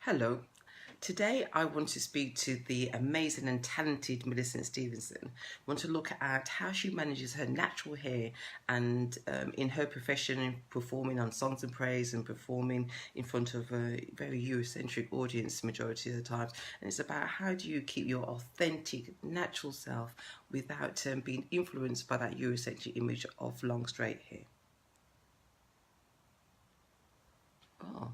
Hello. Today I want to speak to the amazing and talented Milicent Stephenson. I want to look at how she manages her natural hair and in her profession in performing on songs and praise and performing in front of a very Eurocentric audience majority of the time. And it's about how do you keep your authentic, natural self without being influenced by that Eurocentric image of long straight hair. Oh.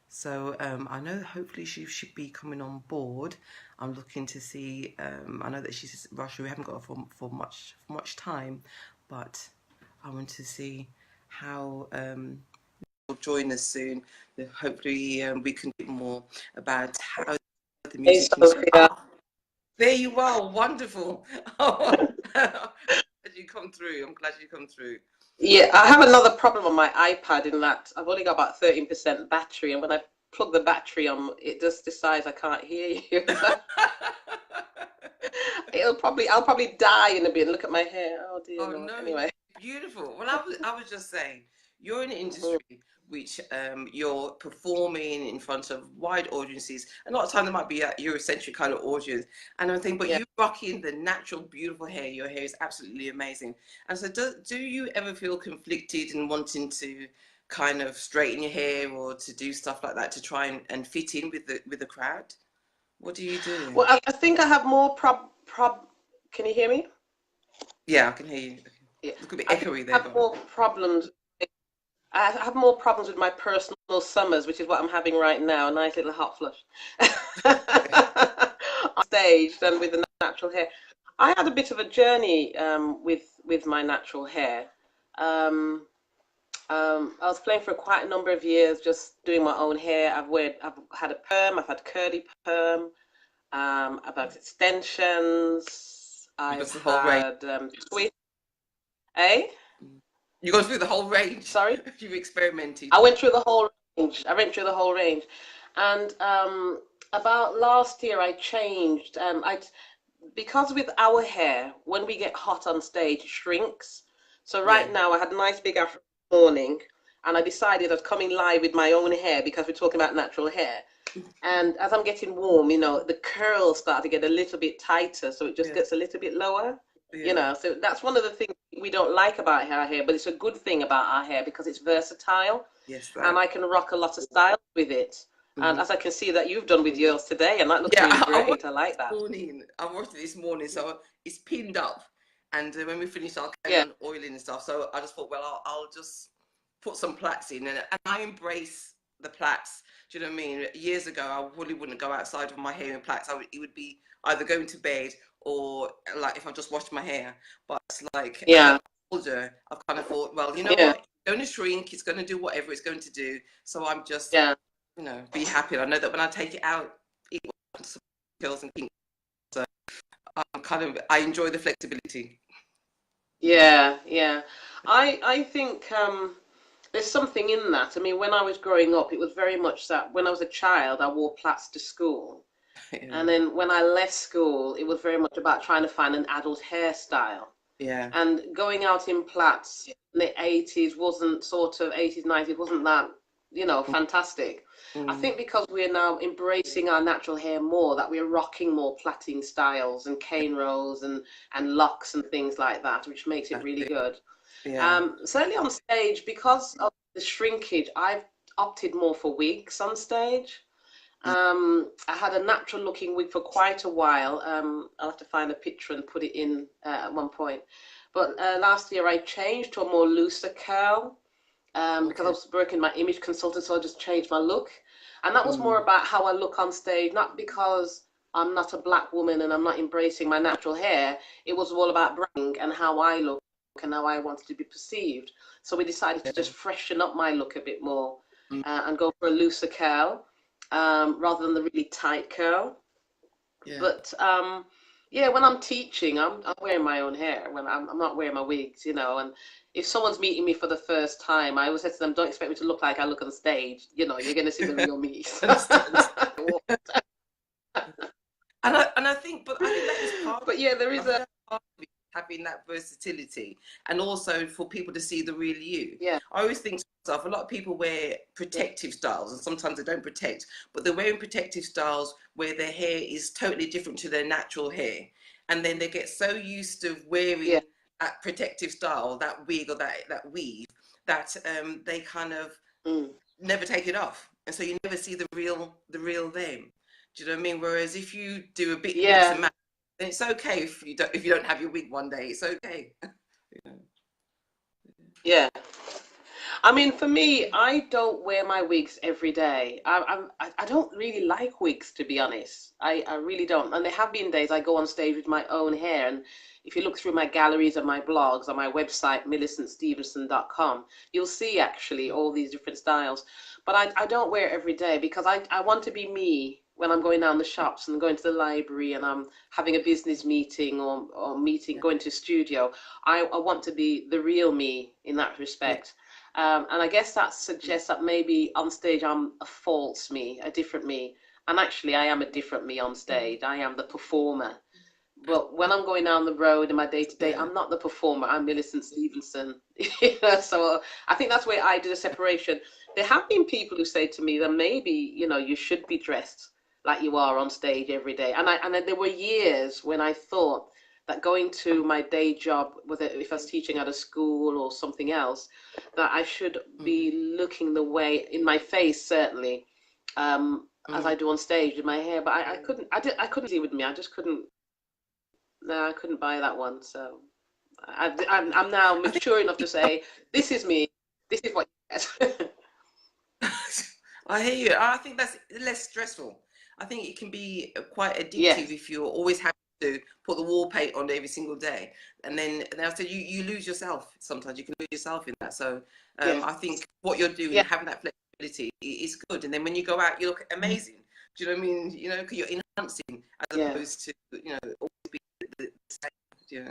So I know hopefully she should be coming on board. I'm looking to see. I know that she's Russia. We haven't got her for much time, but I want to see how will join us soon. Hopefully we can get more about how the Hey, music industry. Sophia. There you are, wonderful. Oh, glad you come through. I'm glad you come through. Yeah, I have another problem on my iPad in that I've only got about 13% battery, and when I plug the battery on, it just decides I can't hear you. I'll probably die in a bit and look at my hair. Oh dear Oh Lord. no, Anyway. beautiful. Well, I was just saying, you're in an Mhm. industry which you're performing in front of wide audiences. A lot of time there might be a Eurocentric kind of audience, and I think, but Yeah. you rocking the natural, beautiful hair. Your hair is absolutely amazing. And so, do you ever feel conflicted in wanting to kind of straighten your hair or to do stuff like that to try and fit in with the crowd? What do you do? Well, I think I have more Can you hear me? Yeah, I can hear you. Yeah. It's a bit I think echoey I there, have but. more problems. I have more problems with my personal summers, which is what I'm having right now. A nice little hot flush on stage than with the natural hair. I had a bit of a journey with my natural hair. Um, I was playing for quite a number of years, just doing my own hair. I've had a perm, I've had curly perm, I've had extensions, You got I've the whole range. had twist. Eh? You go through the whole range. Sorry? You've experimented. I went through the whole range. I went through the whole range, and about last year I changed. I Because with our hair, when we get hot on stage, it shrinks. So Yeah. right now I had a nice big afro morning, and I decided I was coming live with my own hair because we're talking about natural hair. And as I'm getting warm, the curls start to get a little bit tighter, so it just Yeah. gets a little bit lower. Yeah. So that's one of the things we don't like about our hair, but it's a good thing about our hair because it's versatile Yes, and that. I can rock a lot of styles with it. And Hmm. as I can see that you've done with yours today, and that looks Yeah, really I watched great. I like it that. this morning. I watched it this morning, so it's pinned up. And when we finished, I'll carry Yeah, on oiling and stuff. So I just thought, well, I'll just put some plaits in, and I embrace the plaits. Do you know what I mean? Years ago, I really wouldn't go outside with my hair in plaits. It would be either going to bed or like if I just washed my hair. But like as I yeah, got older, I've kind of thought, well, you know yeah, what? It's going to shrink. It's going to do whatever it's going to do. So I'm just, yeah, be happy. I know that when I take it out, it will some curls and kinks. So I enjoy the flexibility. yeah. I think there's something in that. I mean, when I was growing up, it was very much that when I was a child, I wore plaits to school. Yeah. And then when I left school, it was very much about trying to find an adult hairstyle. Yeah. And going out in plaits in the 80s wasn't sort of 80s, 90s, wasn't that, fantastic. I Mm. think because we're now embracing our natural hair more, that we're rocking more plaiting styles and cane rolls and locks and things like that, which makes it That's really it. good. Yeah. Certainly on stage, because of the shrinkage, I've opted more for wigs on stage. Mm. I had a natural looking wig for quite a while. I'll have to find a picture and put it in at one point. But last year I changed to a more looser curl because I Okay. was working my image consultant, so I just changed my look. And that was more Mm. about how I look on stage, not because I'm not a black woman and I'm not embracing my natural hair. It was all about branding and how I look and how I wanted to be perceived. So we decided to Yeah. just freshen up my look a bit more Mm. and go for a looser curl rather than the really tight curl. Yeah. But yeah, when I'm teaching, I'm wearing my own hair. When I'm not wearing my wigs. And if someone's meeting me for the first time, I always say to them, "Don't expect me to look like I look on stage. You're going to see the real me." Understand. And I think, but I think that is part. But yeah, there I is think a that's part of it, having that versatility, and also for people to see the real you. Yeah. I always think to myself, a lot of people wear protective styles, and sometimes they don't protect, but they're wearing protective styles where their hair is totally different to their natural hair, and then they get so used to wearing that protective style, that wig or that weave, that they kind of never take it off, and so you never see the real them. Do you know what I mean? Whereas if you do a bit mix and match, then it's okay if you don't have your wig one day. It's okay. Yeah. I mean, for me, I don't wear my wigs every day. I don't really like wigs, to be honest. I really don't. And there have been days I go on stage with my own hair. And if you look through my galleries and my blogs on my website, milicentstephenson.com, you'll see actually all these different styles. But I don't wear it every day because I want to be me when I'm going down the shops and going to the library and I'm having a business meeting or meeting, going to a studio. I want to be the real me in that respect. And I guess that suggests that maybe on stage I'm a false me, a different me. And actually I am a different me on stage. I am the performer. But when I'm going down the road in my day-to-day, I'm not the performer. I'm Milicent Stephenson. So I think that's where I do the separation. There have been people who say to me that maybe, you should be dressed like you are on stage every day. And then there were years when I thought that going to my day job, whether if I was teaching at a school or something else, that I should be looking the way in my face, certainly, as I do on stage with my hair. But I couldn't see with me. I just couldn't. No, I couldn't buy that one. So I'm now mature enough to say, this is me. This is what you get. I hear you. I think that's less stressful. I think it can be quite addictive if you're always having to put the wall paint on every single day, and then I said you lose yourself. Sometimes you can lose yourself in that. So I think what you're doing, having that flexibility, is good. And then when you go out, you look amazing. Do you know what I mean? Because you're enhancing as opposed to always be the same.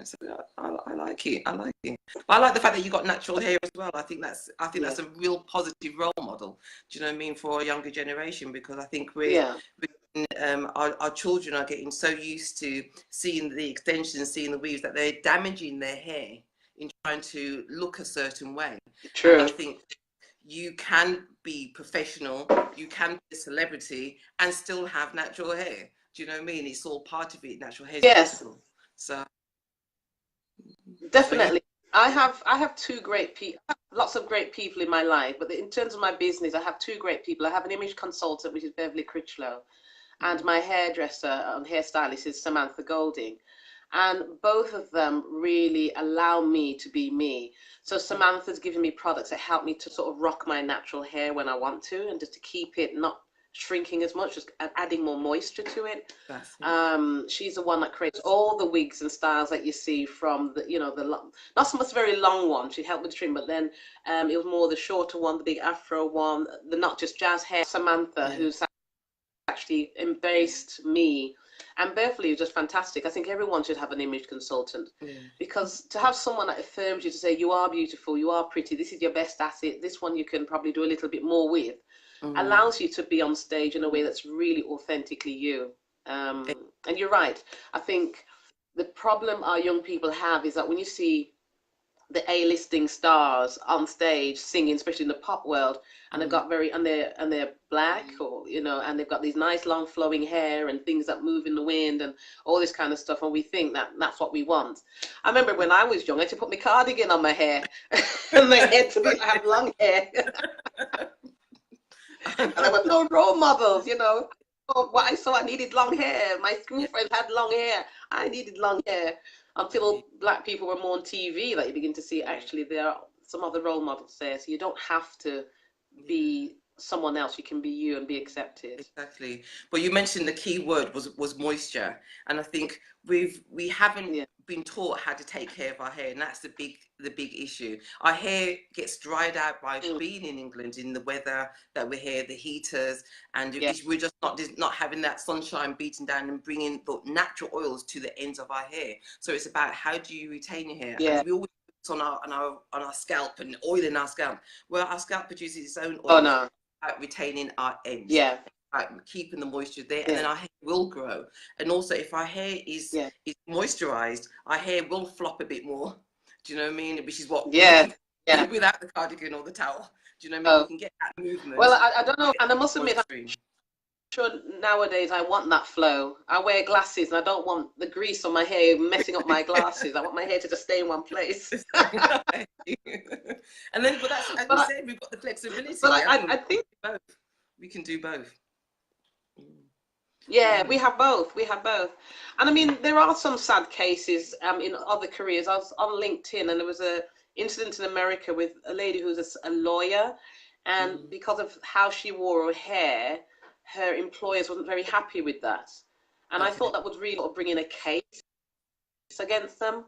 So I like it. I like it. But I like the fact that you got natural hair as well. I think that's a real positive role model. Do you know what I mean, for a younger generation? Because I think our children are getting so used to seeing the extensions, seeing the weaves, that they're damaging their hair in trying to look a certain way. True. And I think you can be professional, you can be a celebrity, and still have natural hair. Do you know what I mean? It's all part of it. Natural hair is beautiful. So definitely. I have two great people, lots of great people in my life, but in terms of my business, I have two great people. I have an image consultant, which is Beverly Critchlow, and my hairdresser and hairstylist is Samantha Golding. And both of them really allow me to be me. So Samantha's given me products that help me to sort of rock my natural hair when I want to, and just to keep it not shrinking as much, just adding more moisture to it. She's the one that creates all the wigs and styles that you see, from the not so much very long one. She helped with the trim, but then it was more the shorter one, the big afro one, the not just jazz hair. Samantha, who's actually embraced me. And Beverly is just fantastic. I think everyone should have an image consultant, because to have someone that affirms you, to say you are beautiful, you are pretty, this is your best asset, this one you can probably do a little bit more with, allows you to be on stage in a way that's really authentically you. And you're right. I think the problem our young people have is that when you see the A-listing stars on stage singing, especially in the pop world, and they've got they're black, or and they've got these nice long flowing hair and things that move in the wind and all this kind of stuff, and we think that that's what we want. I remember when I was young, I had to put my cardigan on my hair and my head to have long hair. And there were no role models, what I saw, I needed long hair. My school friends had long hair. I needed long hair. Until black people were more on TV, that you begin to see actually there are some other role models there. So you don't have to be someone else. You can be you and be accepted. Exactly. But you mentioned the key word was moisture, and I think we haven't been taught how to take care of our hair, and that's the big issue. Our hair gets dried out by being in England in the weather that we're here, the heaters, and we're just not having that sunshine beating down and bringing the natural oils to the ends of our hair. So it's about, how do you retain your hair? And we always on our scalp and oil in our scalp. Well, our scalp produces its own oil. About retaining our ends. about keeping the moisture there, and then yeah, our hair will grow. And also, if our hair yeah, is moisturized, our hair will flop a bit more. Do you know what I mean? Which is what we're yeah, looking yeah. for without the cardigan or the towel. Do you know what I mean? We Oh, can get that well, movement, I don't know, and I must admit, moisture. sure nowadays I want that flow. I wear glasses and I don't want the grease on my hair messing up my glasses. I want my hair to just stay in one place. And then, but that's, as But you said, we've got the but flexibility, haven't I we? think, Both. We can do both. yeah, Yeah. we have both. We have both. And I mean, there are some sad cases in other careers. I was on LinkedIn and there was a incident in America with a lady who's a lawyer, and Mm. because of how she wore her hair, her employers wasn't very happy with that. And I Okay. thought that would really sort of bring in a case against them,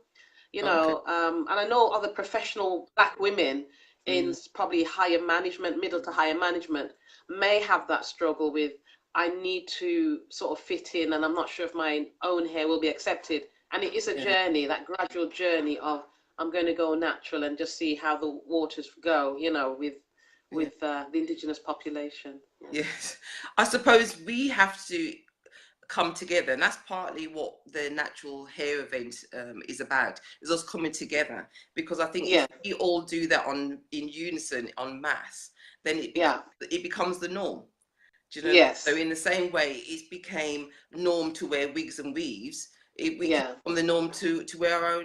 Okay. and I know other professional black women in Mm. probably higher management, middle to higher management, may have that struggle with, I need to sort of fit in, and I'm not sure if my own hair will be accepted. And it is a Yeah. journey, that gradual journey of, I'm going to go natural and just see how the waters go, Yeah. with the indigenous population. Yeah. Yes. I suppose we have to come together, and that's partly what the natural hair event is about, is us coming together. Because I think if Yeah. we all do that in unison, en masse, then Yeah. it becomes the norm. Do you know what I mean? So Yes. in the same way it became norm to wear wigs and weaves, we can Yeah. become the norm to wear our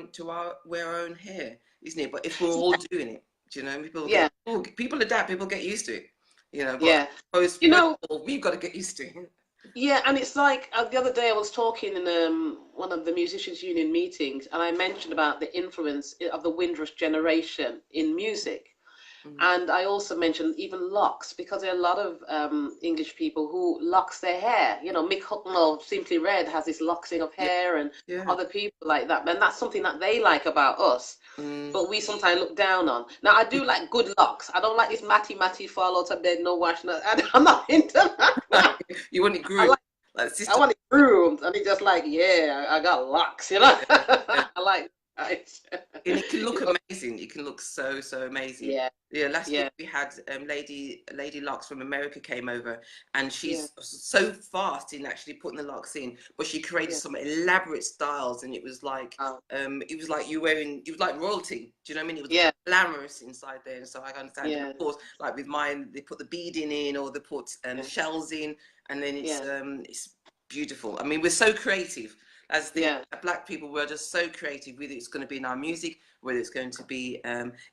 own hair, isn't it? But if we're all doing it, do you know, Yeah. people adapt, people get used to it, but Yeah. first You of know, all, we've got to get used to it. yeah, and it's like the other day I was talking in one of the musicians union meetings, and I mentioned about the influence of the Windrush generation in music. Mm. And I also mentioned even locks, because there are a lot of English people who locks their hair. Mick Hucknall, Simply Red, has this locksing of Yeah, hair, and yeah. other people like that. And that's something that they like about us, Mm. but we sometimes look down on. Now, I do like good locks. I don't like this matty fall out of bed, no wash. No, I'm not into that. You want it I groomed, like like I sister. want it groomed, and it's just like, yeah, I got locks, Yeah, yeah. I like that. And it can look It looks, amazing. It can look so amazing. yeah, Yeah, last year yeah, we had Lady Locks from America came over, and yeah, she's so fast in actually putting the locks in, but she created yeah. some elaborate styles, and Oh, it was like it was like royalty. Do you know what I mean? It was yeah, glamorous inside there, and so I understand. And yeah, of course, like with mine, they put the beading in or they put yeah, shells in, and then yeah, it's beautiful. I mean, we're so creative as the yeah, black people. We're just so creative, whether it's going to be in our music, whether it's going to be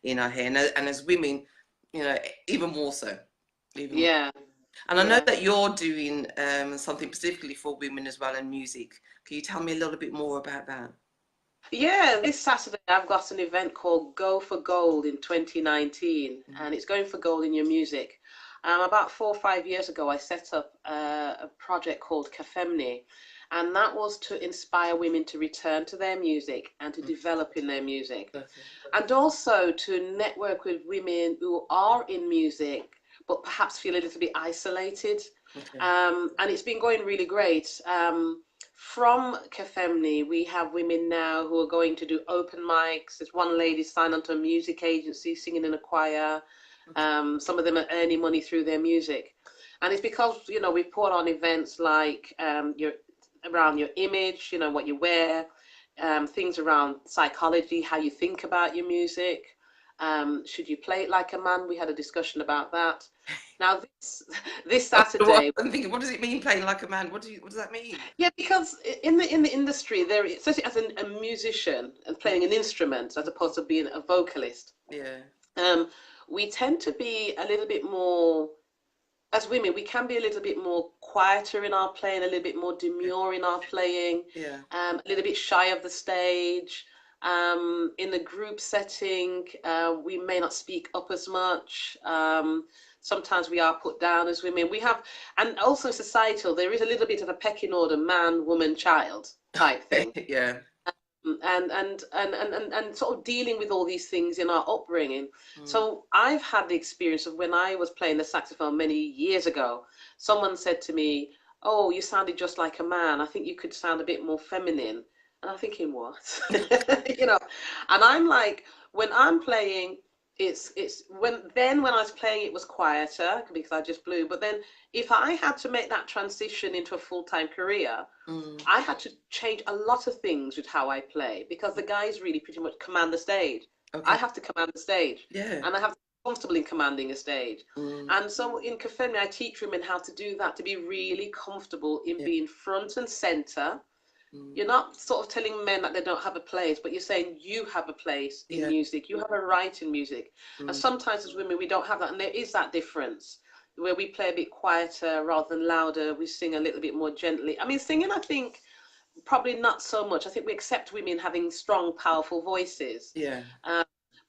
in our hair, and as women, even more so, even more. yeah, And I know yeah. that you're doing something specifically for women as well in music. Can you tell me a little bit more about that? Yeah, this Saturday I've got an event called Go for Gold in 2019, Mm. and it's going for gold in your music. About 4 or 5 years ago, I set up a project called Cafemni, and that was to inspire women to return to their music and to develop in their music, Okay. and also to network with women who are in music but perhaps feel a little bit isolated. Okay. And it's been going really great. From Cafemni, we have women now who are going to do open mics. There's one lady signed onto a music agency, singing in a choir. Okay. Some of them are earning money through their music. And it's because, we put on events like around your image, what you wear, things around psychology, how you think about your music. Should you play it like a man? We had a discussion about that. Now, this Saturday, I'm thinking, what does it mean playing like a man? What does that mean? yeah, because in the industry, there, especially as a musician and Mm. playing an instrument as opposed to being a vocalist, Yeah. um, we tend to be a little bit more, as women, we can be a little bit more quieter in our playing, a little bit more demure in our playing, Yeah. a little bit shy of the stage. In the group setting, we may not speak up as much. Sometimes we are put down as women. We have, and also societal, there is a little bit of a pecking order, man, woman, child type thing. Yeah. And sort of dealing with all these things in our upbringing. Mm. So I've had the experience of when I was playing the saxophone many years ago, someone said to me, "Oh, you sounded just like a man. I think you could sound a bit more feminine." And I'm thinking, what? you know, and I'm like, when I'm playing, it's when I was playing, it was quieter because I just blew. But then if I had to make that transition into a full-time career, I had to change a lot of things with how I play, because the guys really pretty much command the stage. Okay. I have to command the stage, Yeah. and I have to be comfortable in commanding a stage. And so in Kafemi, I teach women how to do that, to be really comfortable in being front and center. You're not sort of telling men that they don't have a place, but you're saying you have a place in music. You have a right in music. And sometimes as women, we don't have that. And there is that difference where we play a bit quieter rather than louder. We sing a little bit more gently. I mean, singing, I think, probably not so much. I think we accept women having strong, powerful voices. Yeah.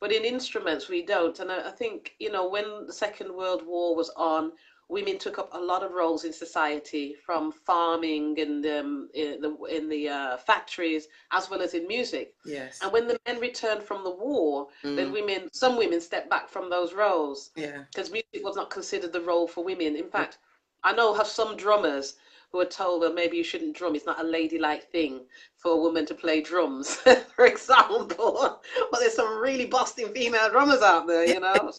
But in instruments, we don't. And I think, you know, when the Second World War was on, women took up a lot of roles in society, from farming and in the factories, as well as in music. Yes. And when the men returned from the war, then some women stepped back from those roles. Yeah. Because music was not considered the role for women. In fact, I know have some drummers who are told, well, maybe you shouldn't drum. It's not a ladylike thing for a woman to play drums, for example. But there's some really busting female drummers out there, you know.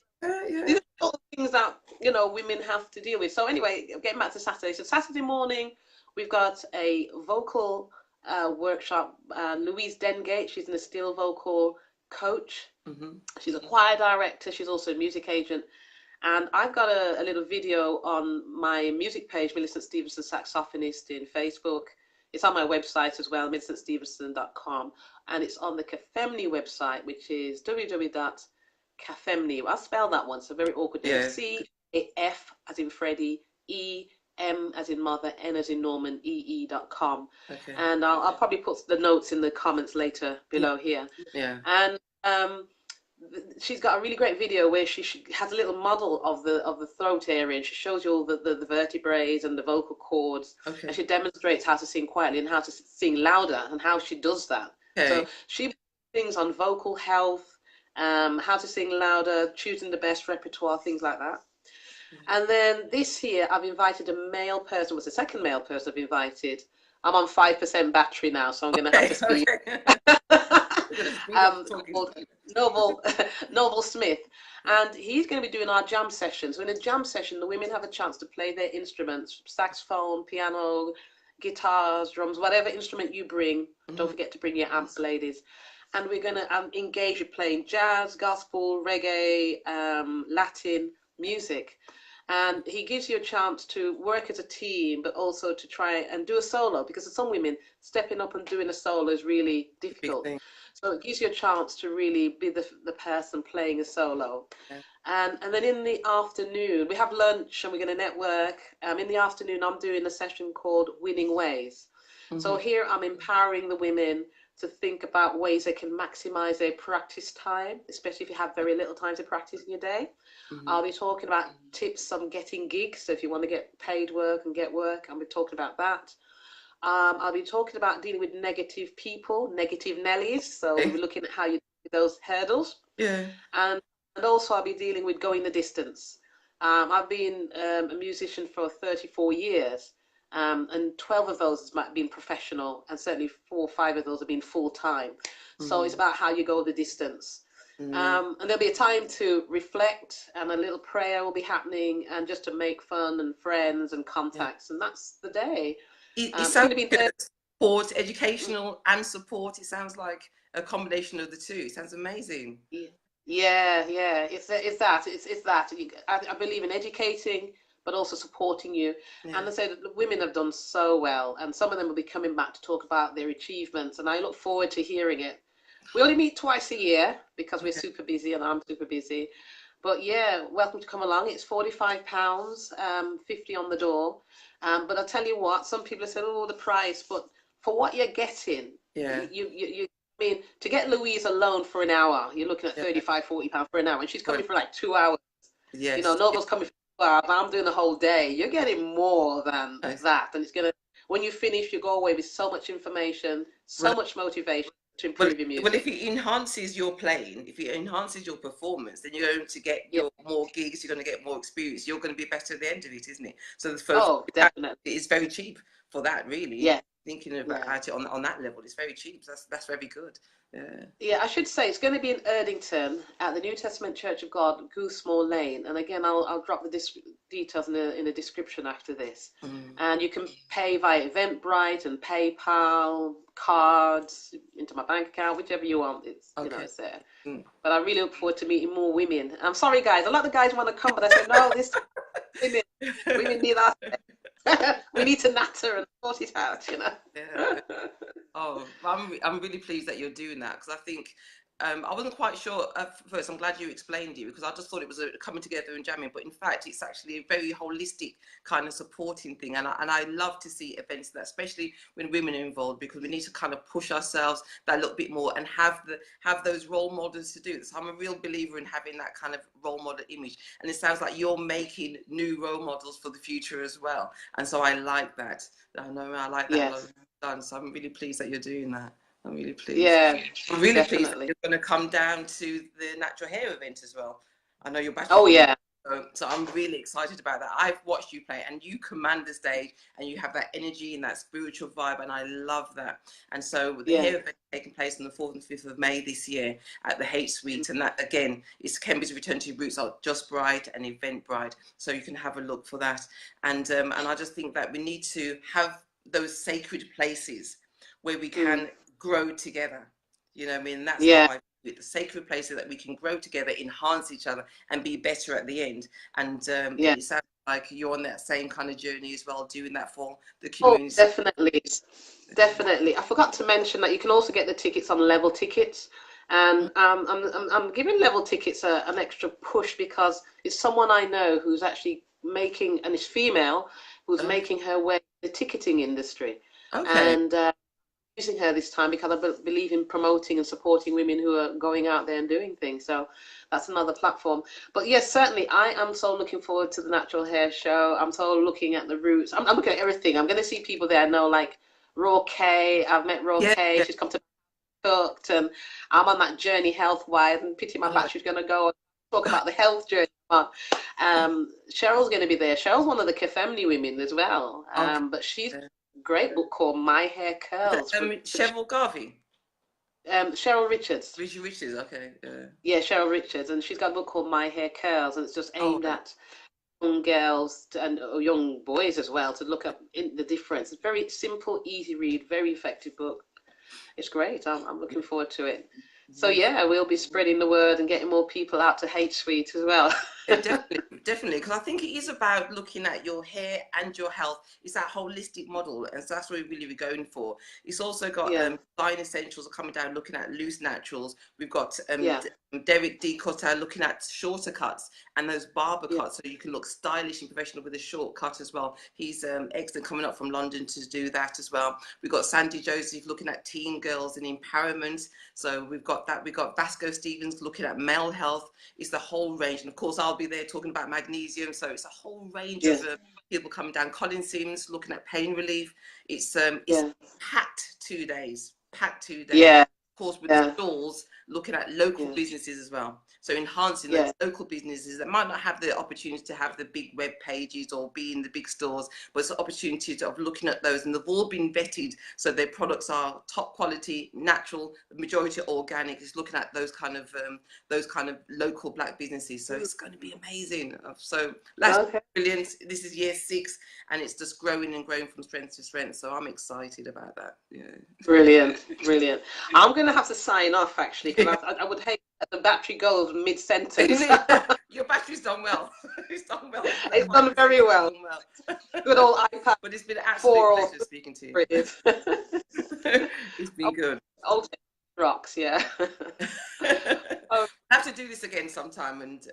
These are all the things that, you know, women have to deal with. So anyway, getting back to Saturday. So Saturday morning, we've got a vocal workshop. Louise Dengate, she's an steel vocal coach. She's a choir director. She's also a music agent. And I've got a little video on my music page, Milicent Stephenson Saxophonist, in Facebook. It's on my website as well, milicentstephenson.com. And it's on the Kafemni website, which is www.kafemni. I'll spell that one, so very awkward name. C-A-F as in Freddie, E-M as in mother, N as in Norman, E-E.com. Okay. And I'll probably put the notes in the comments later below here. Yeah. And she's got a really great video where she has a little model of the throat area, and she shows you all the vertebrae and the vocal cords. Okay. And she demonstrates how to sing quietly and how to sing louder and how she does that. Okay. So she things on vocal health, how to sing louder, choosing the best repertoire, things like that. And then this year I've invited a male person. Was the second male person I've invited. I'm on 5% battery now, so I'm going to have to speak. Called Noble Smith, and he's going to be doing our jam sessions. So in a jam session, the women have a chance to play their instruments: saxophone, piano, guitars, drums, whatever instrument you bring. Don't forget to bring your amps, ladies. And we're going to engage with playing jazz, gospel, reggae, Latin music. And he gives you a chance to work as a team, but also to try and do a solo, because for some women, stepping up and doing a solo is really difficult. So it gives you a chance to really be the person playing a solo. Yeah. And then in the afternoon, we have lunch and we're going to network. In the afternoon, I'm doing a session called Winning Ways. So here I'm empowering the women to think about ways they can maximize their practice time, especially if you have very little time to practice in your day. I'll be talking about tips on getting gigs. So if you want to get paid work and get work, I'll be talking about that. I'll be talking about dealing with negative people, negative Nellies. So we'll be looking at how you do those hurdles. Yeah. And also I'll be dealing with going the distance. I've been a musician for 34 years. And 12 of those have been professional, and certainly 4 or 5 of those have been full-time. So it's about how you go the distance. And there'll be a time to reflect, and a little prayer will be happening, and just to make fun and friends and contacts. And that's the day. It's so good. Support, educational and support. It sounds like a combination of the two. It sounds amazing. Yeah. It's that. I believe in educating, but also supporting you. Yeah. And I say that the women have done so well, and some of them will be coming back to talk about their achievements, and I look forward to hearing it. We only meet twice a year because we're super busy, and I'm super busy. But yeah, welcome to come along. It's £45, $50 on the door. But I'll tell you what, some people have said, oh, the price, but for what you're getting, you I mean, to get Louise alone for an hour, you're looking at £35, £40 for an hour, and she's coming for like 2 hours. Yes. You know, Noble's coming for 2 hours, I'm doing the whole day. You're getting more than that, and it's gonna. When you finish, you go away with so much information, so much motivation to improve your music. Well, if it enhances your playing, if it enhances your performance, then you're going to get more gigs. You're going to get more experience. You're going to be better at the end of it, isn't it? So the first, definitely, it's very cheap for that, really. Yeah. thinking about it on that level. It's very cheap. That's very good. Yeah. Yeah, I should say it's going to be in Erdington at the New Testament Church of God, Goosemore Lane. And again, I'll drop the details in the description after this. And you can pay via Eventbrite and PayPal, cards, into my bank account, whichever you want. It's it's there. But I really look forward to meeting more women. I'm sorry, guys. A lot of the guys want to come, but I said no. This women need us. We need to natter and sort it out, Yeah. Oh, I'm really pleased that you're doing that, because I think I wasn't quite sure at first. I'm glad you explained it, because I just thought it was a coming together and jamming, but in fact it's actually a very holistic kind of supporting thing, and I love to see events that, especially when women are involved, because we need to kind of push ourselves that little bit more and have those role models to do this. I'm a real believer in having that kind of role model image, and it sounds like you're making new role models for the future as well, and so I like that. I know I like that. Yes. Done, so I'm really pleased that you're doing that. I'm really pleased. Yeah, I'm really definitely. pleased that you're going to come down to the natural hair event as well. I know you're back. Oh yeah. So I'm really excited about that. I've watched you play, and you command the stage, and you have that energy and that spiritual vibe, and I love that. And so the hair event taking place on the 4th and 5th of May this year at the H Suite, and that again is Cambridge Return to Roots, Just Bride and Eventbrite. So you can have a look for that. And I just think that we need to have those sacred places where we can grow together. You know what I mean? That's how I do it. The sacred places that we can grow together, enhance each other, and be better at the end. And it sounds like you're on that same kind of journey as well, doing that for the community. Oh, definitely. Definitely. I forgot to mention that you can also get the tickets on Level Tickets. And I'm giving Level Tickets an extra push, because it's someone I know who's actually making, and is female, who's making her way in the ticketing industry. And using her this time because I believe in promoting and supporting women who are going out there and doing things. So that's another platform. But yes, certainly I am so looking forward to the natural hair show. I'm so looking at the roots. I'm looking at everything. I'm going to see people there I know, like Raw K. I've met Raw K. She's come to Cooked, and I'm on that journey health-wise, and pity my battery's going to go and talk about the health journey. Cheryl's going to be there. Cheryl's one of the Kefemni women as well, but she's great book called My Hair Curls. Cheryl Garvey? Cheryl Richards. Richards, okay. Yeah, Cheryl Richards. And she's got a book called My Hair Curls, and it's just aimed at young girls and young boys as well to look up the difference. It's very simple, easy read, very effective book. It's great. I'm looking forward to it. So yeah, we'll be spreading the word and getting more people out to H Suite as well. Definitely, because I think it is about looking at your hair and your health. It's that holistic model, and so that's what we're really going for. It's also got Fine Essentials are coming down, looking at loose naturals. We've got Derek D. Cotter looking at shorter cuts and those barber cuts, so you can look stylish and professional with a short cut as well. He's excellent, coming up from London to do that as well. We've got Sandy Joseph looking at teen girls and empowerment. So we've got that. We've got Vasco Stevens looking at male health. It's the whole range, and of course I'll be there talking about magnesium. So it's a whole range of people coming down. Colin Sims looking at pain relief. It's packed 2 days. Yeah. Of course, with the stalls looking at local businesses as well. So enhancing those local businesses that might not have the opportunity to have the big web pages or be in the big stores, but it's an opportunity of looking at those, and they've all been vetted, so their products are top quality, natural, the majority organic. It's looking at those kind of local black businesses. So it's going to be amazing. So that's brilliant. This is year 6, and it's just growing and growing from strength to strength. So I'm excited about that. Yeah. Brilliant. I'm going to have to sign off actually, because I would hate the battery goes mid-sentence. Your battery's done well. It's done well. It's done very well. Good old iPad. But it's been an absolute pleasure speaking to you. It's been good. Old rocks, yeah. I have to do this again sometime and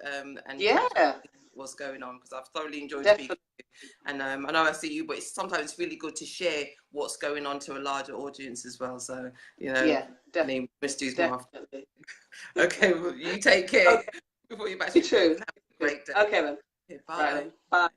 what's going on, because I've thoroughly enjoyed speaking to you. And I know I see you, but sometimes it's really good to share what's going on to a larger audience as well. So, definitely. Okay, well, you take care before you're back to true. Have a great day. Okay then. Okay, bye. Bye.